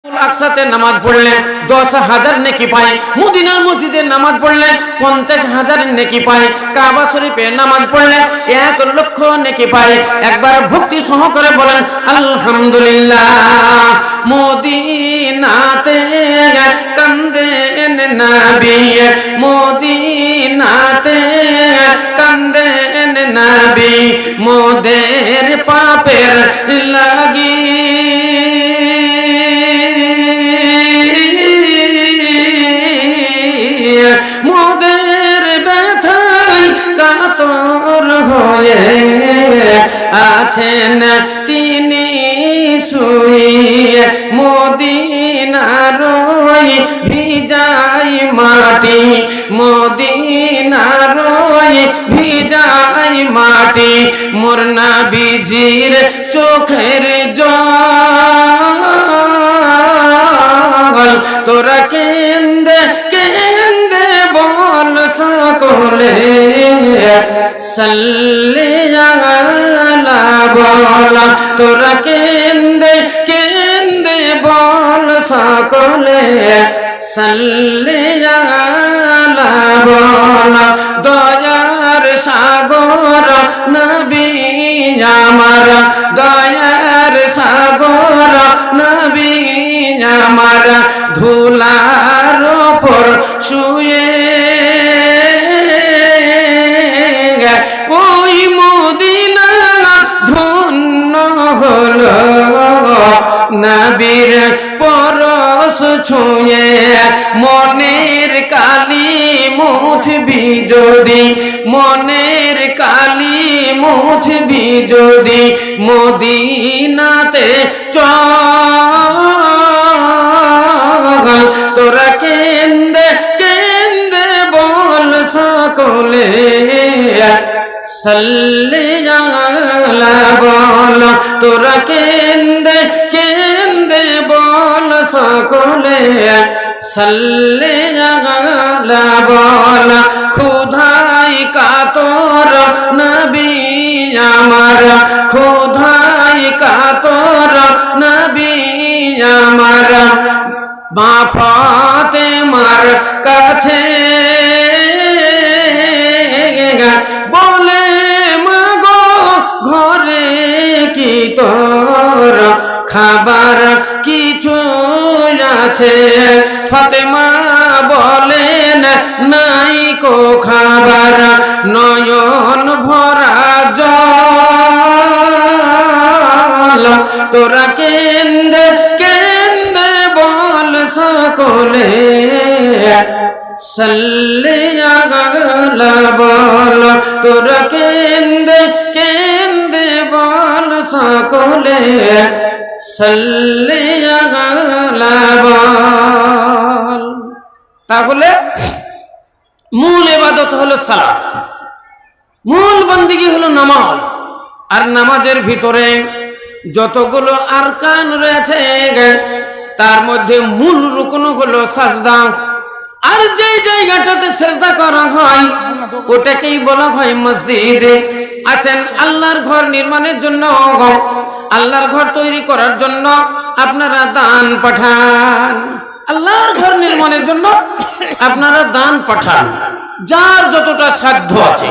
আকসাতে নামাজ পড়লে 10,000 নেকি পায়, মদিনার মসজিদে নামাজ পড়লে 50,000 নেকি পায়, কাবা শরীফে নামাজ পড়লে 1 লক্ষ নেকি পায়। একবার ভক্তি সহকারে বলেন আলহামদুলিল্লাহ। মদিনাতে কান্দেন নবী, মদিনাতে কান্দেন নবী, মোদের পাপের লাগি মোদের ব্যথায় কাতর হয়ে আছেন তিনি শুয়ে, মদিনার ওই ভিজাই মাটি, মদিনার ওই ভিজাই মাটি, মোর নবীজির চোখের জল তোরা কেন্দে কেন্দে বল সকলে সাল্লি আলা বল, তোরা কেন্দে কেন্দে বল সকলে সাল্লি আলা বল। দয়ার সাগর নবী আমার, দয়ার সাগর নবী আমার, ধুলার উপর শুয়ে ওই মদিনা ধন্য হলো, নবীর পরশ ছুঁয়ে মনের কালি মুছবি যদি, মনের কালি মুছবি যদি, মদিনাতে চল তোরা কেন্দে কেন্দে বল সকলে সাল্লি আলা বল, তোরা কেন্দে কেন্দে বল সকলে সাল্লি আলা বল। ক্ষুধাই কাতর নবী আমার, ক্ষুধাই কাতর নবী আমার, মা ফাতেমার কাছে বলে মাগো ঘরে কি তোর খাবার কিছু আছে, ফাতেমা বলেন নাই কো খাবার, নয়ন ভরা জল তোরা কেন্দে কেন্দে বল সকলে সাল্লি আলা বল, তোরা কেন্দে কেন্দে বল সকলে সাল্লি আলা বল। তাহলে মূল ইবাদত হলো সালাত, মূল বন্দেগী হলো নামাজ। আর নামাজের ভিতরে যতগুলো আরকান রয়েছে তার মধ্যে মূল রুকন হলো সাজদা। আর যে জায়গাটাতে সেজদা করা হয় ওটাকেই বলা হয় মসজিদ। আছেন আল্লাহর ঘর নির্মাণের জন্য, আল্লাহর ঘর তৈরি করার জন্য আপনারা দান পাঠান, আল্লাহর ঘর নির্মাণের জন্য আপনারা দান পাঠান, যার যতটা সাধ্য আছে।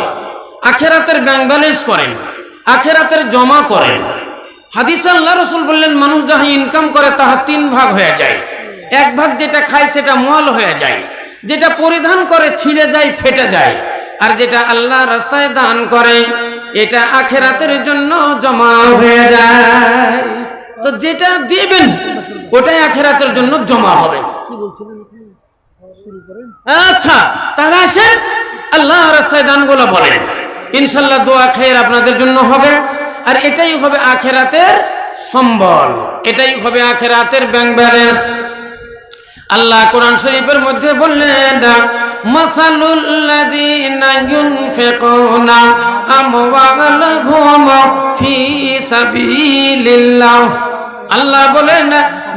আখেরাতের ব্যাংক ব্যালেন্স করেন, আখেরাতের জমা করেন। হাদিসে আল্লাহ রাসূল বললেন মানুষ যাহা ইনকাম করে তাহা 3 ভাগ হয়ে যায়। 1 ভাগ যেটা খায় সেটা মল হয়ে যায়, যেটা পরিধান করে ছিঁড়ে যায় ফেটে যায়, আর যেটা আল্লাহ রাস্তায় দান করে এটা আখেরাতের জন্য জমা হয়ে যায়। তো যেটা দিবেন ওটাই আখেরাতের জন্য জমা হবে। আচ্ছা তাহলে আসেন আল্লাহ রাস্তায় দানগুলো বলেন, ইনশাআল্লাহ দোয়া খায়ের আপনাদের জন্য হবে। আর এটাই হবে আখেরাতের সম্বল, এটাই হবে আখেরাতের ব্যাংক ব্যালেন্স। আল্লাহ কোরআন শরীফের মধ্যে বললেন মাসালুল লাযিনা ইউনফিকুনা আমওয়ালাহুম ফি সাবিলিল্লাহ। আল্লাহ বলেন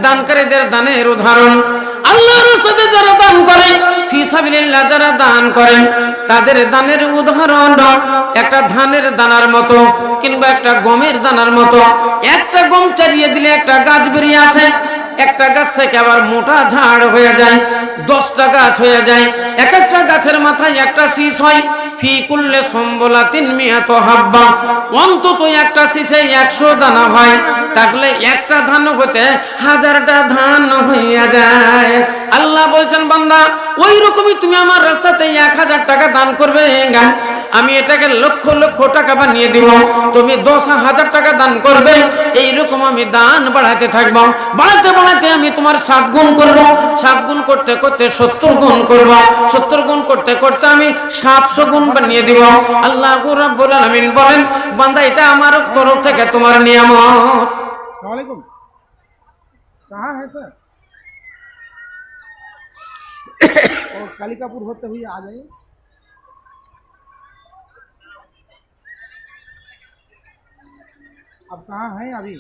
দানকারীদের দানের উদাহরণ, আল্লাহর রাস্তাতে যারা দান করে, ফি সাবিলিল্লাহ যারা দান করেন, তাদের দানের উদাহরণ একটা ধানের দানার মতো কিংবা একটা গমের দানার মতো। একটা গম চারিয়ে দিলে একটা গাছ বেরিয়ে আসে, একটা গাছ থেকে আবার মোটা ঝাড় হয়ে যায়, 10টা গাছ হয়ে যায়, এক একটা গাছের মাথায় একটা শীষ হয়। ফি কুল্লে সম্বলাতিন মিয়াত হাব্বা, অন্তত একটা শীষে 100 দানা হয়, তাহলে একটা ধান হতে 1000টা ধান হইয়া যায়। আল্লাহ বলছেন বান্দা ওই রকমই তুমি আমার রাস্তাতে 1000 টাকা দান করবে, আমি এটাকে লক্ষ লক্ষ টাকা বানিয়ে দিব। তুমি 10,000 টাকা দান করবে, এইরকম আমি দান বাড়াতে থাকবো, বাড়াতে বাড়াতে আমি তোমার 7 গুণ করব, 7 গুণ করতে করতে 70 গুণ করব, 70 গুণ করতে করতে আমি 700 গুণ বানিয়ে দিব। আল্লাহ রাব্বুল আলামিন বলেন বান্দা এটা আমার তরফ থেকে তোমার নিয়ামত। अस्सलाम वालेकुम, कहाँ है सर? और कालिकापुर होते हुए आ जाइए। अब कहाँ हैं अभी?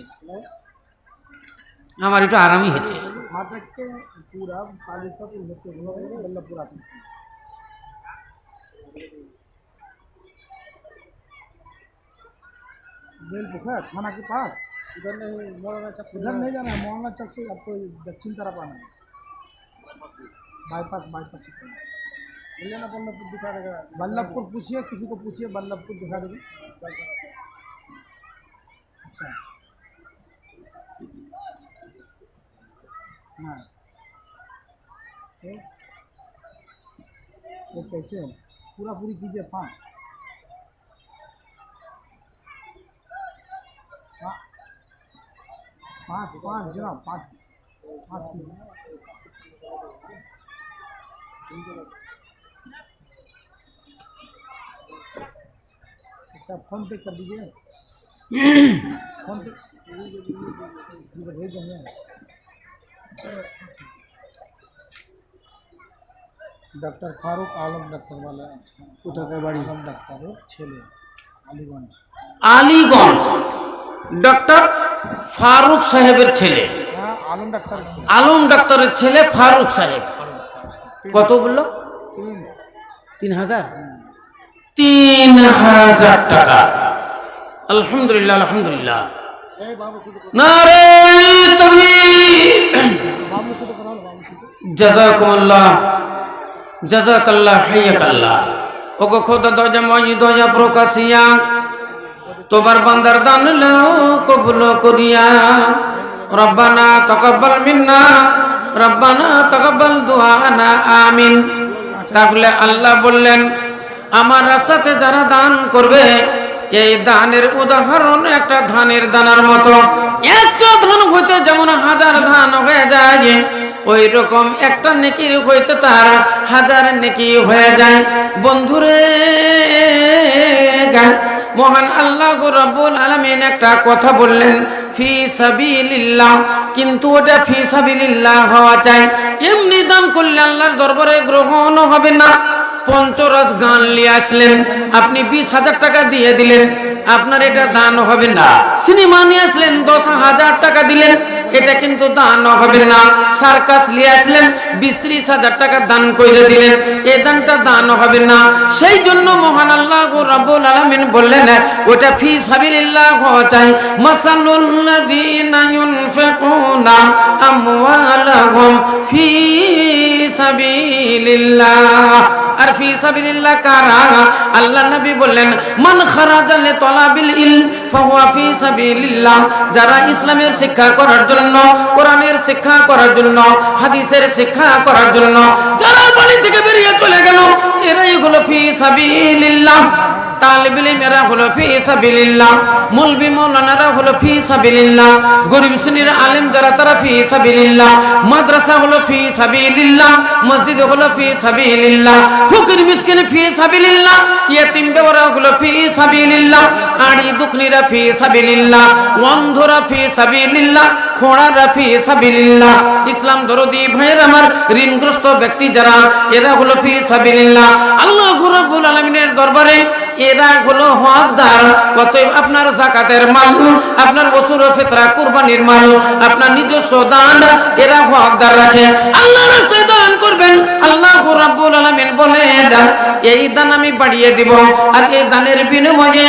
আমার একটু আরামই হচ্ছে। हाथ रख के पूरा कालिकापुर होते हुए बल्लभपुर आ सकते हैं। बेलपुखर थाना के पास, इधर नहीं, मौलाना चौक, इधर नहीं जाना है, मौलाना चौक से आपको दक्षिण तरफ आना है, बाईपास बाईपास से मिले ना, बल्लभपुर दिखा देगा। बल्लभपुर पूछिए, किसी को पूछिए, बल्लभपुर दिखा देगा। अच्छा हाँ, ये कैसे है? पूरा पूरी कीजिए 5। हाँ 5 5 जनाब, 5 5 कीजिए। फोन पे कर दीजिए, फोन पे भेज देंगे। डॉक्टर फारूक आलम डॉक्टर वाला, अच्छा कोথায় বাড়ি? आलम ডাক্তারের ছেলে, আলীগঞ্জ। আলীগঞ্জ ডক্টর ফারুক সাহেবের ছেলে, হ্যাঁ আলম ডাক্তারের ছেলে, আলম ডাক্তারের ছেলে ফারুক সাহেব। কত বললো? 3000 3000 টাকা। আলহামদুলিল্লাহ আলহামদুলিল্লাহ, নারে তাকবীর, বাবু সাথে কথা হলো, বাবু সাথে। জাযাকুমুল্লাহ জাযাকাল্লাহ হাইয়াকাল্লাহ। ওগো খোদা দরজা মজি দরজা প্রকাশিয়া তোমার বান্দার দান লও কবুল করিয়া, রব্বানা তাকাব্বাল মিন্না রব্বানা তাকাব্বাল দুআনা আমিন। তাহলে আল্লাহ বললেন আমার রাস্তাতে যারা দান করবে, এই দানের উদাহরণ একটা ধানের দানার মতো। একটা ধান হইতে যেমন 1000 ধান হয়ে যায়, ওই রকম একটা নেকির হইতে তার 1000 নেকি হয়ে যায়। বন্ধুরে মহান আল্লাহ রাব্বুল আলামিন একটা কথা বললেন ফি সাবিলিল্লাহ, কিন্তু ওটা ফি সাবিলিল্লাহ হওয়া চাই। এমনি দান করলে আল্লাহর দরবারে গ্রহণ হবে না। পঞ্চরস গান নিয়ে আসলেন, আপনি 20,000 টাকা দিয়ে দিলেন, আপনার এটা দান হবে না। সিনেমা নিয়ে আসলেন, 10,000 টাকা দিলেন, এটা কিন্তু দান হবে না। সার্কাস নিয়ে আসলেন, 20-30,000 টাকা দান করে দিলেন, এই দানটা দান হবে না। সেই জন্য মহান আল্লাহ রাব্বুল আলামিন বললেন ওটা ফি সাবিলিল্লাহ হওয়া চাই। মাসালুল লাযিনা ইউনফিকুনা আমওয়ালাহুম ফি সাবিলিল্লাহ। আর ফি সাবিলিল্লাহ কারা? আল্লাহ নবী বললেন মান খারাজা লিতালাবিল ইলম ফাহুয়া ফি সাবিলিল্লাহ। যারা ইসলামের শিক্ষা করার জন্য, কোরআনের শিক্ষা করার জন্য, হাদিসের শিক্ষা করার জন্য যারা বাড়ি থেকে বেরিয়ে চলে গেল, এরাই হলো ফি সাবিলিল্লাহ। তালিবুল ইলমেরা হলো ফি সাবিলিল্লাহ, মুলবি মাওলানারা হলো ফি সাবিলিল্লাহ, গরিব শ্রেণীর আলেম যারা তারা ফি সাবিলিল্লাহ, মাদ্রাসা হলো ফি সাবিলিল্লাহ, মসজিদ হলো ফি সাবিলিল্লাহ, ফকির মিসকিন ফি সাবিলিল্লাহ, ইয়েতিম বেওয়ারা হলো ফি সাবিলিল্লাহ, আড়ি দুখনিরা ফি সাবিলিল্লাহ, অন্ধরা ফি সাবিলিল্লাহ, খোঁড়ারা ফি সাবিলিল্লাহ। ইসলাম দরদি ভাইয়ের আমার, ঋণগ্রস্ত ব্যক্তি যারা, এরা হলো ফি সাবিলিল্লাহ। আল্লাহ রাব্বুল আলামিনের দরবারে এরা হলো হকদার। অতএব আপনার যাকাতের মাল, আপনার ওসুর ফিতরা কুরবানির মাল, আপনার নিজস্ব দান এরা হকদার রাখে। আল্লাহ রাস্তায় দান করবেন। আল্লাহ রাব্বুল আলামিন বলেন এই দান আমি বাড়িয়ে দিব, আর এই দানের বিনিময়ে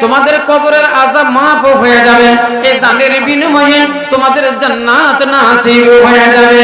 তোমাদের কবরের আযাব মাফ হয়ে যাবে, এই দানের বিনিময়ে তোমাদের জান্নাত নাসিব হয়ে যাবে।